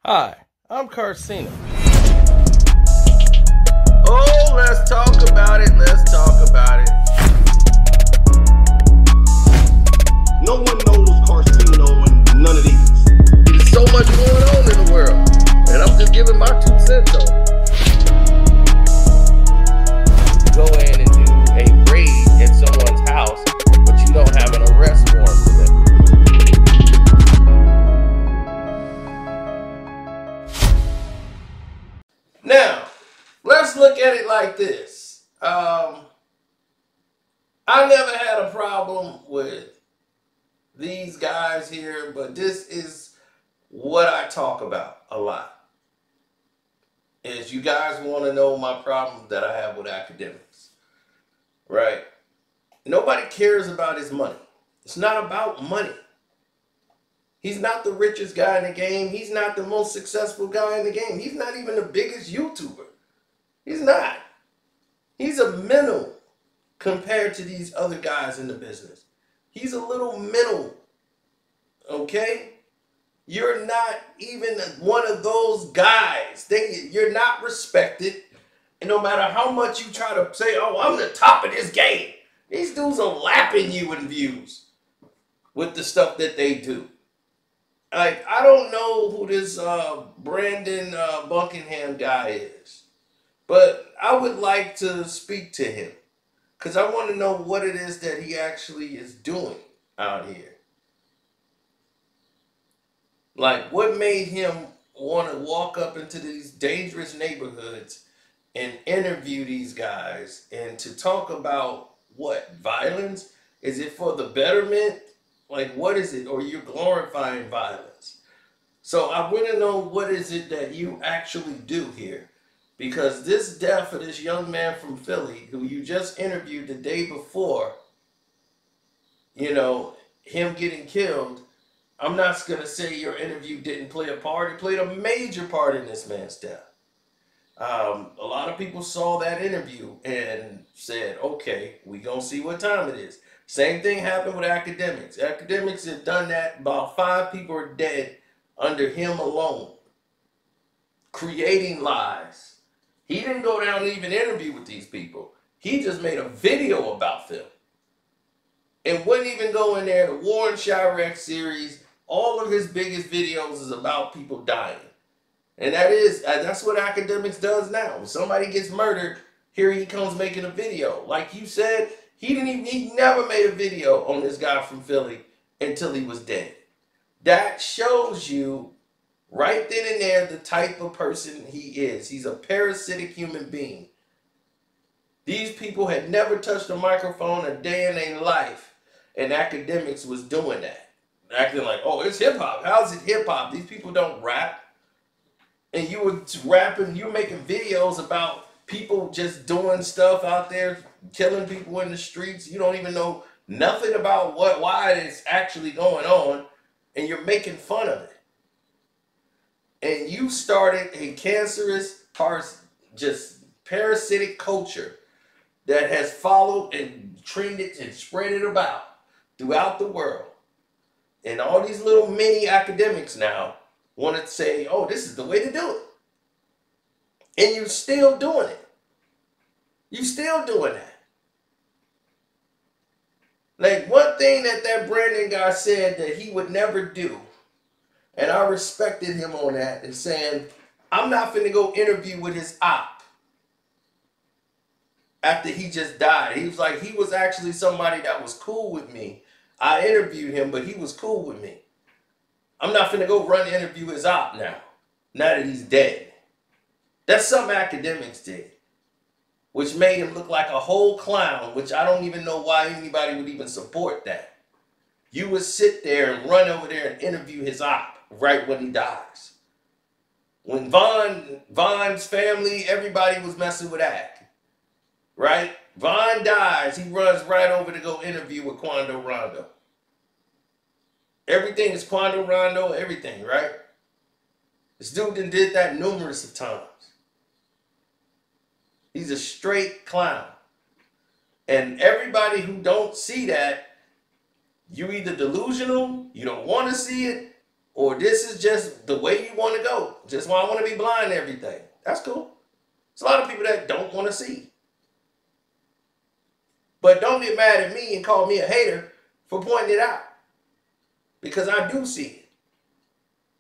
Hi, I'm Carcino. Oh, let's talk about it. Let's talk about it. No one knows Carcino and none of these. There's so much going on in the world, and I'm just giving my 2 cents on it. Go in and do a raid at someone's house, but you don't have an arrest warrant for them. Now, let's look at it like this. I never had a problem with these guys here, but this is what I talk about a lot. Is you guys want to know my problem that I have with academics, right? Nobody cares about his money. It's not about money. He's not the richest guy in the game. He's not the most successful guy in the game. He's not even the biggest YouTuber. He's not. He's a minnow compared to these other guys in the business. He's a little minnow, okay? You're not even one of those guys. You're not respected. And no matter how much you try to say, oh, I'm the top of this game, these dudes are lapping you in views with the stuff that they do. Like, I don't know who this Brandon Buckingham guy is, but I would like to speak to him because I want to know what it is that he actually is doing out here. Like, what made him want to walk up into these dangerous neighborhoods and interview these guys and to talk about what? Violence? Is it for the betterment? Like, what is it? Or you're glorifying violence? So I want to know what is it that you actually do here. Because this death of this young man from Philly, who you just interviewed the day before, you know, him getting killed, I'm not going to say your interview didn't play a part. It played a major part in this man's death. A lot of people saw that interview and said, okay, we going to see what time it is. Same thing happened with Akademiks. Akademiks have done that. About 5 people are dead under him alone, creating lies. He didn't go down and even interview with these people. He just made a video about them and wouldn't even go in there. The War and Chirac series, all of his biggest videos is about people dying. And that's what Akademiks does now. When somebody gets murdered, here he comes making a video. Like you said, he never made a video on this guy from Philly until he was dead. That shows you right then and there the type of person he is. He's a parasitic human being. These people had never touched a microphone a day in their life, and Akademiks was doing that. Acting like, oh, it's hip-hop. How's it hip-hop? These people don't rap. And you were rapping, you were making videos about people just doing stuff out there, killing people in the streets. You don't even know nothing about why it's actually going on, and you're making fun of it. And you started a cancerous, just parasitic culture that has followed and trended and spread it about throughout the world. And all these little mini academics now want to say, oh, this is the way to do it. And you're still doing it. You're still doing that. Like, one thing that Brandon guy said that he would never do, and I respected him on that, is saying, I'm not finna go interview with his op after he just died. He was like, he was actually somebody that was cool with me. I interviewed him, but he was cool with me. I'm not finna go run and interview his op now that he's dead. That's something Akademiks did, which made him look like a whole clown, which I don't even know why anybody would even support that. You would sit there and run over there and interview his op right when he dies. When Von's family, everybody was messing with Ak, right? Von dies, he runs right over to go interview with Quando Rondo. Everything is Quando Rondo, everything, right? This dude did that numerous of times. He's a straight clown. And everybody who don't see that, you either delusional, you don't want to see it, Or this is just the way you want to go. Just why I want to be blind to everything. That's cool. There's a lot of people that don't want to see. But don't get mad at me and call me a hater for pointing it out. Because I do see it.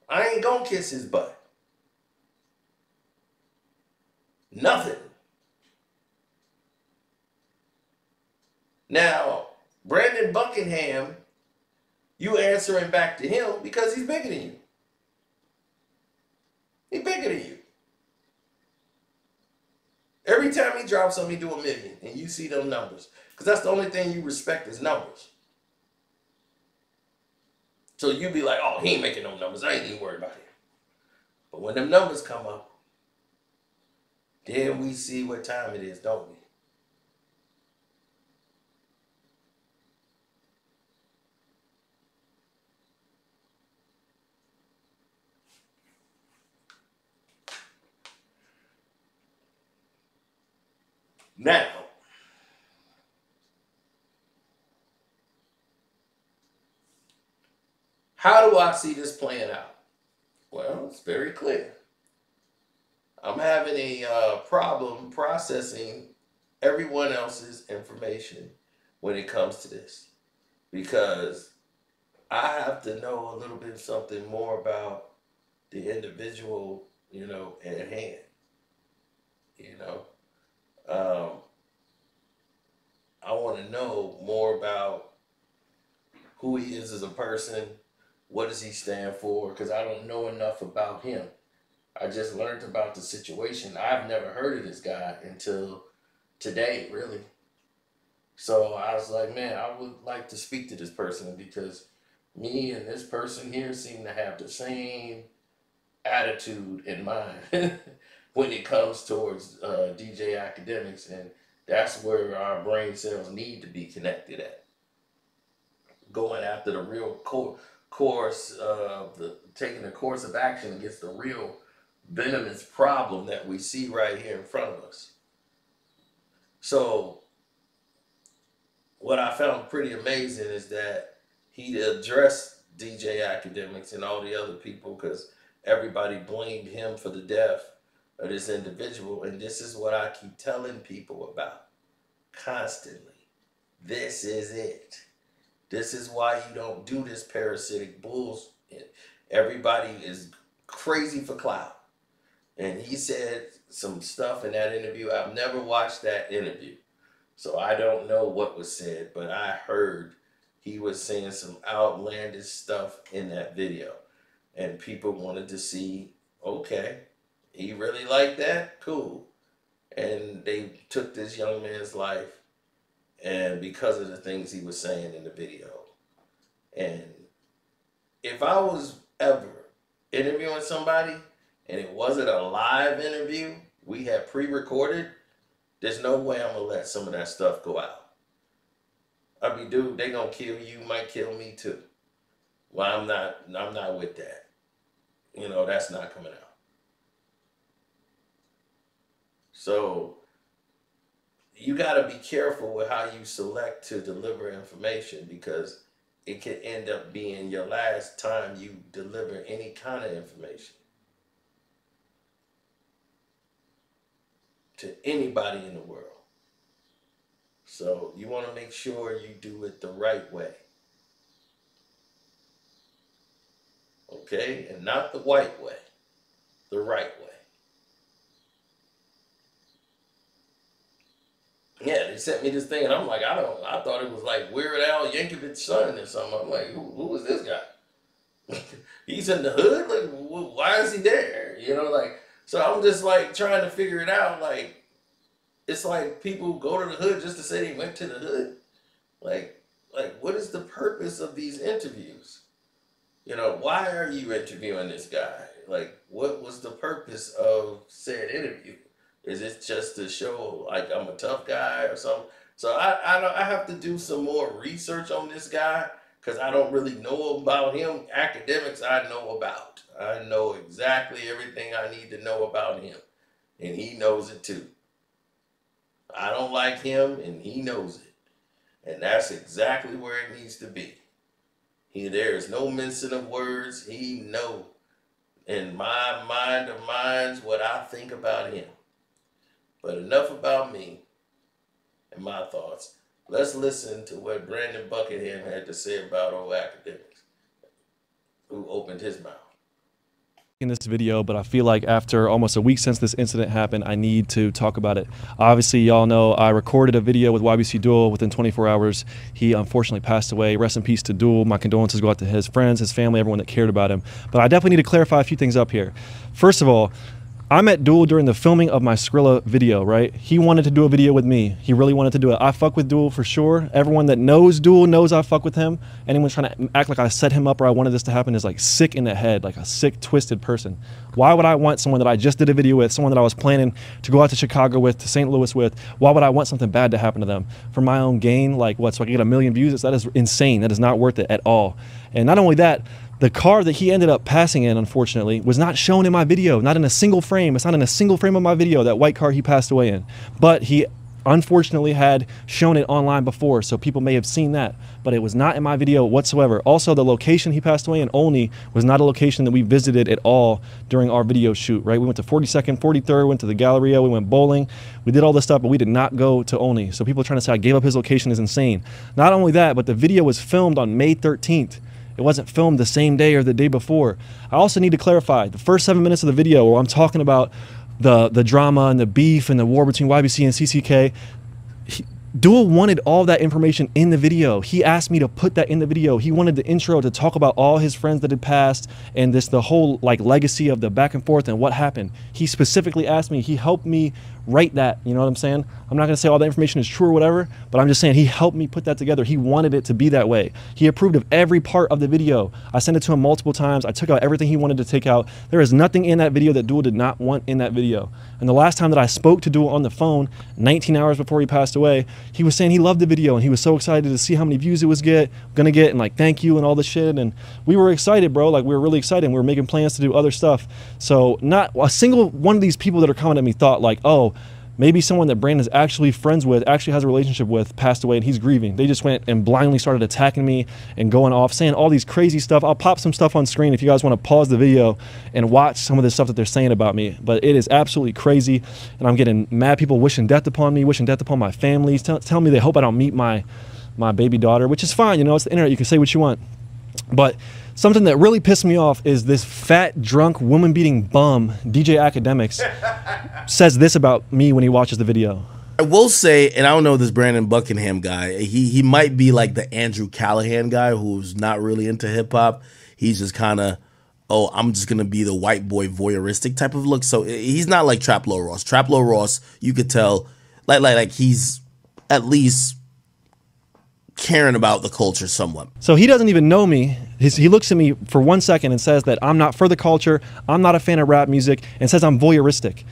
I ain't gonna kiss his butt. Nothing. Now, Brandon Buckingham, you answering back to him because he's bigger than you. He's bigger than you. Every time he drops something, he do 1 million, and you see them numbers. Because that's the only thing you respect is numbers. So you be like, oh, he ain't making no numbers. I ain't even worried about it. But when them numbers come up, then we see what time it is, don't we? Now, how do I see this playing out? Well, it's very clear. I'm having a problem processing everyone else's information when it comes to this, because I have to know a little bit something more about the individual, at hand. I want to know more about who he is as a person. What does he stand for? Because I don't know enough about him. I just learned about the situation. I've never heard of this guy until today, really. So I was like, man, I would like to speak to this person because me and this person here seem to have the same attitude in mind when it comes towards DJ Akademiks, and that's where our brain cells need to be connected at. Going after the real course of taking the course of action against the real venomous problem that we see right here in front of us. So what I found pretty amazing is that he addressed DJ Akademiks and all the other people because everybody blamed him for the death of this individual. And this is what I keep telling people about constantly. This is it. This is why you don't do this parasitic bullshit. Everybody is crazy for clout. And he said some stuff in that interview. I've never watched that interview, so I don't know what was said, but I heard he was saying some outlandish stuff in that video. And people wanted to see, okay, he really liked that? Cool. And they took this young man's life, and because of the things he was saying in the video. And if I was ever interviewing somebody and it wasn't a live interview, we had pre-recorded, there's no way I'm gonna let some of that stuff go out. I mean, dude, they gonna kill you, might kill me too. Well, I'm not with that. That's not coming out. So you got to be careful with how you select to deliver information, because it could end up being your last time you deliver any kind of information to anybody in the world. So you want to make sure you do it the right way. Okay? And not the white way, the right way. Yeah, they sent me this thing, and I'm like, I thought it was like Weird Al Yankovic's son or something. I'm like, who is this guy? He's in the hood? Like, why is he there? So I'm just like trying to figure it out. Like, it's like people go to the hood just to say they went to the hood. Like what is the purpose of these interviews? Why are you interviewing this guy? Like, what was the purpose of said interview? Is it just to show like I'm a tough guy or something? So I have to do some more research on this guy, because I don't really know about him. Akademiks I know about. I know exactly everything I need to know about him, and he knows it too. I don't like him, and he knows it, and that's exactly where it needs to be. There is no mincing of words. He know in my mind of minds what I think about him. But enough about me and my thoughts. Let's listen to what Brandon Buckingham had to say about old Akademiks, who opened his mouth. In this video, but I feel like after almost a week since this incident happened, I need to talk about it. Obviously, y'all know I recorded a video with YBC Duel. Within 24 hours, he unfortunately passed away. Rest in peace to Duel. My condolences go out to his friends, his family, everyone that cared about him. But I definitely need to clarify a few things up here. First of all, I met Duel during the filming of my Skrilla video, right? He wanted to do a video with me. He really wanted to do it. I fuck with Duel for sure. Everyone that knows Duel knows I fuck with him. Anyone trying to act like I set him up or I wanted this to happen is like sick in the head, like a sick, twisted person. Why would I want someone that I just did a video with, someone that I was planning to go out to Chicago with, to St. Louis with? Why would I want something bad to happen to them? For my own gain, like what, so I can get 1 million views? That is insane. That is not worth it at all. And not only that, the car that he ended up passing in, unfortunately, was not shown in my video, not in a single frame. It's not in a single frame of my video, that white car he passed away in. But he unfortunately had shown it online before, so people may have seen that. But it was not in my video whatsoever. Also, the location he passed away in, Olney, was not a location that we visited at all during our video shoot, right? We went to 42nd, 43rd, went to the Galleria, we went bowling. We did all this stuff, but we did not go to Olney. So people trying to say I gave up his location is insane. Not only that, but the video was filmed on May 13th. It wasn't filmed the same day or the day before. I also need to clarify, the first 7 minutes of the video where I'm talking about the drama and the beef and the war between YBC and CCK, Duel wanted all that information in the video. He asked me to put that in the video. He wanted the intro to talk about all his friends that had passed and the whole like legacy of the back and forth and what happened. He specifically asked me, he helped me write that, you know what I'm saying? I'm not gonna say all the information is true or whatever, but I'm just saying he helped me put that together. He wanted it to be that way. He approved of every part of the video. I sent it to him multiple times. I took out everything he wanted to take out. There is nothing in that video that Duel did not want in that video. And the last time that I spoke to Duel on the phone, 19 hours before he passed away, he was saying he loved the video and he was so excited to see how many views it was gonna get and like thank you and all this shit. And we were excited, bro. Like we were really excited and we were making plans to do other stuff. So not a single one of these people that are coming at me thought like, oh, maybe someone that Brandon's actually friends with, actually has a relationship with, passed away and he's grieving. They just went and blindly started attacking me and going off, saying all these crazy stuff. I'll pop some stuff on screen if you guys want to pause the video and watch some of the stuff that they're saying about me. But it is absolutely crazy. And I'm getting mad people wishing death upon me, wishing death upon my family, telling me they hope I don't meet my baby daughter, which is fine. You know, it's the internet. You can say what you want. But something that really pissed me off is this fat, drunk, woman-beating bum, DJ Akademiks, says this about me when he watches the video. I will say, and I don't know this Brandon Buckingham guy, he might be like the Andrew Callahan guy who's not really into hip-hop. He's just kind of, oh, I'm just going to be the white boy voyeuristic type of look. So he's not like Traplo Ross. Traplo Ross, you could tell, like he's at least caring about the culture somewhat. So he doesn't even know me. He looks at me for 1 second and says that I'm not for the culture, I'm not a fan of rap music, and says I'm voyeuristic.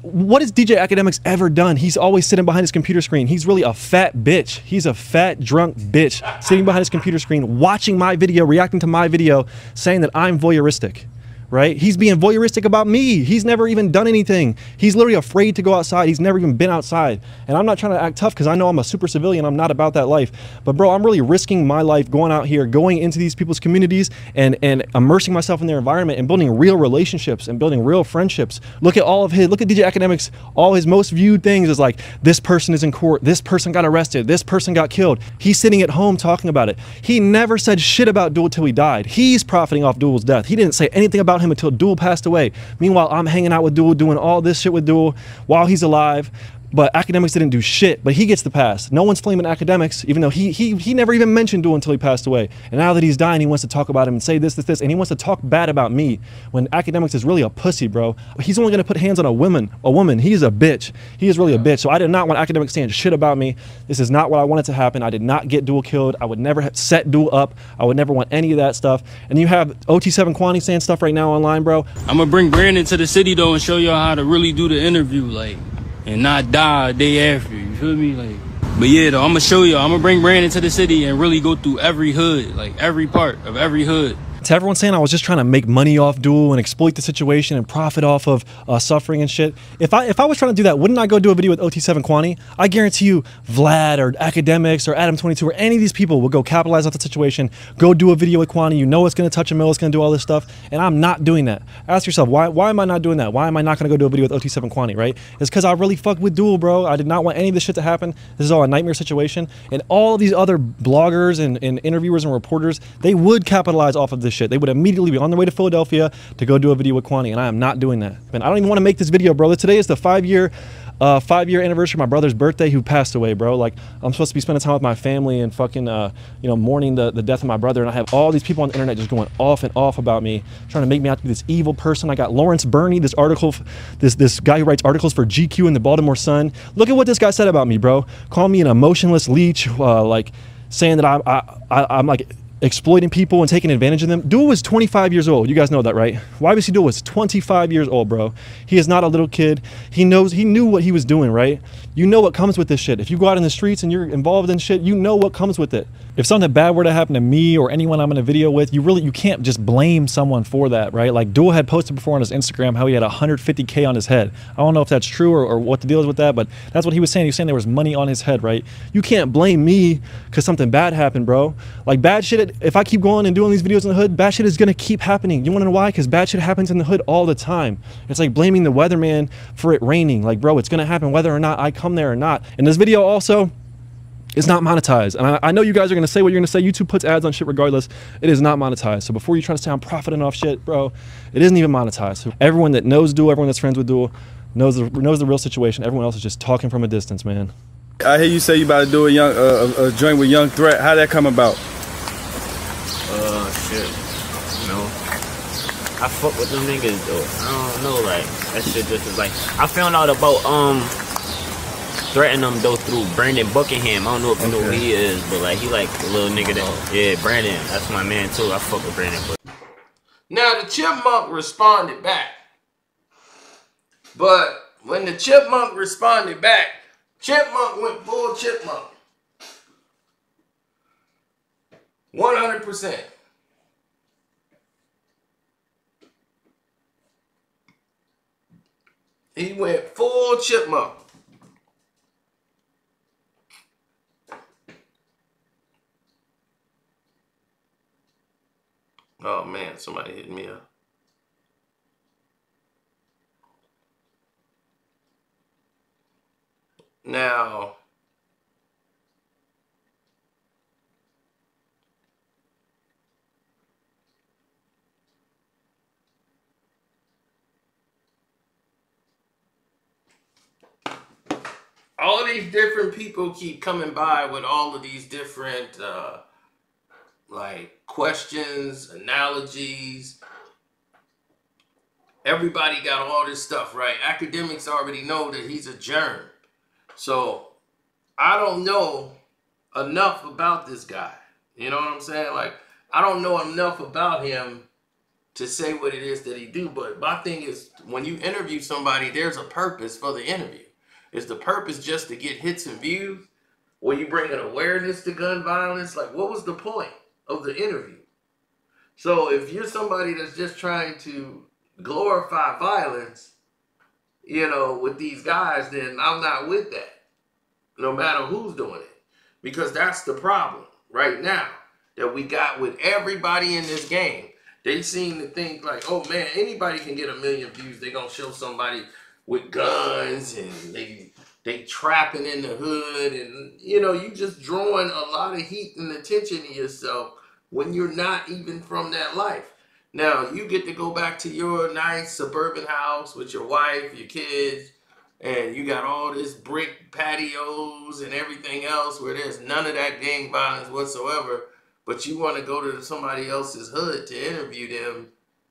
What has DJ Akademiks ever done? He's always sitting behind his computer screen. He's really a fat bitch. He's a fat, drunk bitch sitting behind his computer screen, watching my video, reacting to my video, saying that I'm voyeuristic. Right? He's being voyeuristic about me. He's never even done anything. He's literally afraid to go outside. He's never even been outside. And I'm not trying to act tough because I know I'm a super civilian. I'm not about that life. But bro, I'm really risking my life going out here, going into these people's communities and immersing myself in their environment and building real relationships and building real friendships. Look at DJ Akademiks, all his most viewed things is like, this person is in court, this person got arrested, this person got killed. He's sitting at home talking about it. He never said shit about Duel till he died. He's profiting off Duel's death. He didn't say anything about him until Duel passed away. Meanwhile, I'm hanging out with Duel, doing all this shit with Duel while he's alive. But Akademiks didn't do shit, but he gets the pass. No one's flaming Akademiks, even though he never even mentioned Duel until he passed away. And now that he's dying, he wants to talk about him and say this, and he wants to talk bad about me when Akademiks is really a pussy, bro. He's only gonna put hands on a woman. He's a bitch. He is really a bitch. So I did not want Akademiks saying shit about me. This is not what I wanted to happen. I did not get Duel killed. I would never have set Duel up. I would never want any of that stuff. And you have OT7 Kwani saying stuff right now online, bro. I'm gonna bring Brandon to the city though and show y'all how to really do the interview, like, and not die a day after, you feel me? Like, but yeah, though, I'm gonna show y'all. I'm gonna bring Brandon to the city and really go through every hood, like every part of every hood. To everyone saying I was just trying to make money off Duel and exploit the situation and profit off of suffering and shit. If I was trying to do that, wouldn't I go do a video with OT7 Kwani? I guarantee you Vlad or Akademiks or Adam22 or any of these people will go capitalize off the situation, go do a video with Kwani. You know it's going to touch a mill, it's going to do all this stuff, and I'm not doing that. Ask yourself, why am I not doing that? Why am I not going to go do a video with OT7 Kwani, right? It's because I really fucked with Duel, bro. I did not want any of this shit to happen. This is all a nightmare situation. And all of these other bloggers and interviewers and reporters, they would capitalize off of this shit. They would immediately be on their way to Philadelphia to go do a video with Kwani, and I am not doing that. Man, I don't even want to make this video, bro. Today is the 5-year anniversary of my brother's birthday, who passed away, bro. Like, I'm supposed to be spending time with my family and fucking, you know, mourning the death of my brother, and I have all these people on the internet just going off and off about me, trying to make me out to be this evil person. I got Lawrence Burney, this guy who writes articles for GQ and the Baltimore Sun. Look at what this guy said about me, bro. Call me an emotionless leech, like saying that I'm like exploiting people and taking advantage of them. Duel was 25 years old. You guys know that, right? YBC Duel was 25 years old, bro. He is not a little kid. He knew what he was doing, right? You know what comes with this shit. If you go out in the streets and you're involved in shit, you know what comes with it. If something bad were to happen to me or anyone I'm in a video with, you can't just blame someone for that, right? Like Duel had posted before on his Instagram how he had 150K on his head. I don't know if that's true or what the deal is with that, but that's what he was saying. He was saying there was money on his head, right? You can't blame me because something bad happened, bro. Like bad shit, if I keep going and doing these videos in the hood, bad shit is gonna keep happening. You wanna know why? Because bad shit happens in the hood all the time. It's like blaming the weatherman for it raining. Like, bro, it's gonna happen whether or not I come there or not. And this video also, it's not monetized. And I know you guys are going to say what you're going to say. YouTube puts ads on shit regardless. It is not monetized. So before you try to say I'm profiting off shit, bro, it isn't even monetized. So everyone that knows Duel, everyone that's friends with Duel, knows the real situation. Everyone else is just talking from a distance, man. I hear you say you about to do a joint with Young Threat. How'd that come about? Shit. You know, I fuck with them niggas, though. I don't know, like, that shit just is like, I found out about, threatening them though through Brandon Buckingham. I don't know if you know who he is, but like he like a little nigga that Brandon. That's my man too. I fuck with Brandon. Now the chipmunk responded back, but when the chipmunk responded back, chipmunk went full chipmunk, 100%. He went full chipmunk. Oh man, somebody hit me up. Now, all these different people keep coming by with all of these different like questions, analogies. Everybody got all this stuff, right? Academics already know that he's a germ. So I don't know enough about this guy. You know what I'm saying? Like, I don't know enough about him to say what it is that he do. But my thing is, when you interview somebody, there's a purpose for the interview. Is the purpose just to get hits and views? Were you bringing awareness to gun violence? Like, what was the point of the interview? So if you're somebody that's just trying to glorify violence, you know, with these guys, then I'm not with that, no matter who's doing it. Because that's the problem right now that we got with everybody in this game. They seem to think like, oh man, anybody can get 1 million views. They're going to show somebody with guns and they trapping in the hood. And, you know, you just drawing a lot of heat and attention to yourself when you're not even from that life. Now, you get to go back to your nice suburban house with your wife, your kids, and you got all this brick patios and everything else where there's none of that gang violence whatsoever, but you want to go to somebody else's hood to interview them,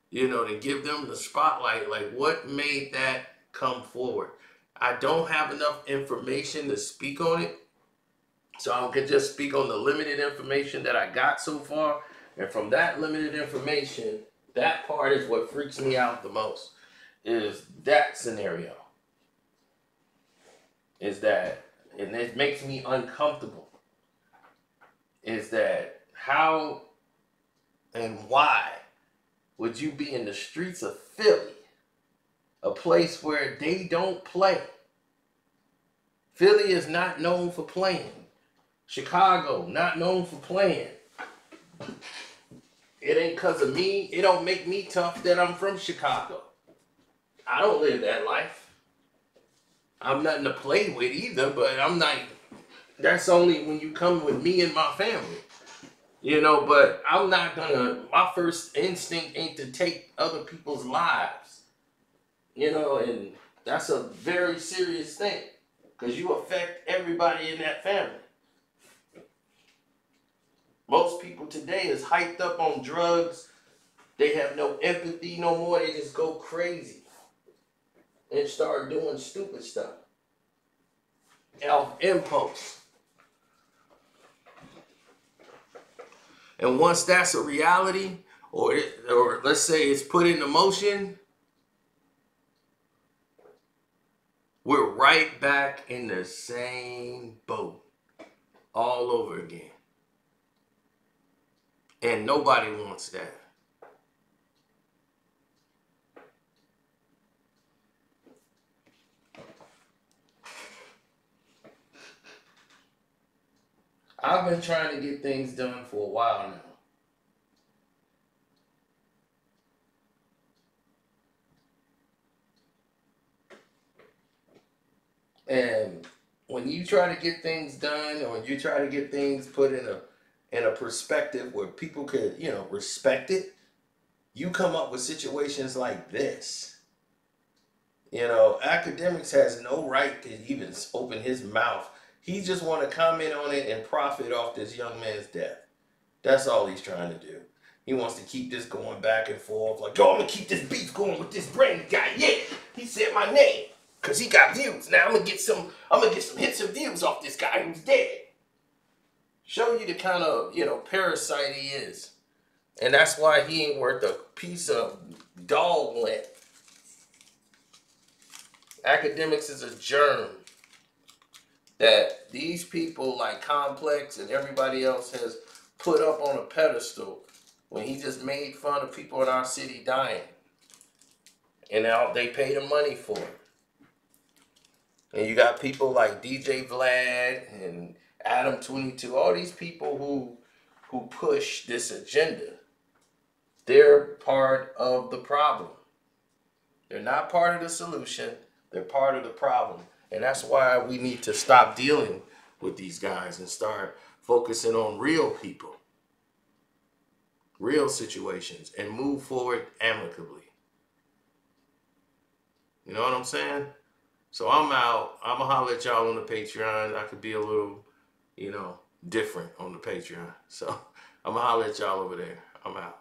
you know, to give them the spotlight. Like, what made that come forward? I don't have enough information to speak on it, so I can just speak on the limited information that I got so far. And from that limited information, that part is what freaks me out the most, is that scenario. Is that, and it makes me uncomfortable, is that how and why would you be in the streets of Philly, a place where they don't play? Philly is not known for playing. Chicago, not known for playing. It ain't because of me. It don't make me tough that I'm from Chicago. I don't live that life. I'm nothing to play with either, but I'm not. That's only when you come with me and my family. You know, but I'm not gonna, my first instinct ain't to take other people's lives. You know, and that's a very serious thing. Because you affect everybody in that family. Most people today is hyped up on drugs. They have no empathy no more. They just go crazy and start doing stupid stuff. Impulse. And once that's a reality, or let's say it's put into motion, we're right back in the same boat all over again. And nobody wants that. I've been trying to get things done for a while now. And when you try to get things done, or you try to get things put in a perspective where people could, you know, respect it, you come up with situations like this. You know, Akademiks has no right to even open his mouth. He just want to comment on it and profit off this young man's death. That's all he's trying to do. He wants to keep this going back and forth. Like, yo, I'm going to keep this beef going with this Brandon guy. Yeah, he said my name because he got views. Now I'm going to get some hits and views off this guy who's dead. Show you the kind of, you know, parasite he is. And that's why he ain't worth a piece of dog lint. Akademiks is a germ that these people like Complex and everybody else has put up on a pedestal when he just made fun of people in our city dying. And now they pay the money for it. And you got people like DJ Vlad and Adam 22, all these people who push this agenda. They're part of the problem. They're not part of the solution. They're part of the problem. And that's why we need to stop dealing with these guys and start focusing on real people, real situations, and move forward amicably. You know what I'm saying? So I'm out. I'm going to holler at y'all on the Patreon. I could be a little, you know, different on the Patreon. So I'm going to holler at y'all over there. I'm out.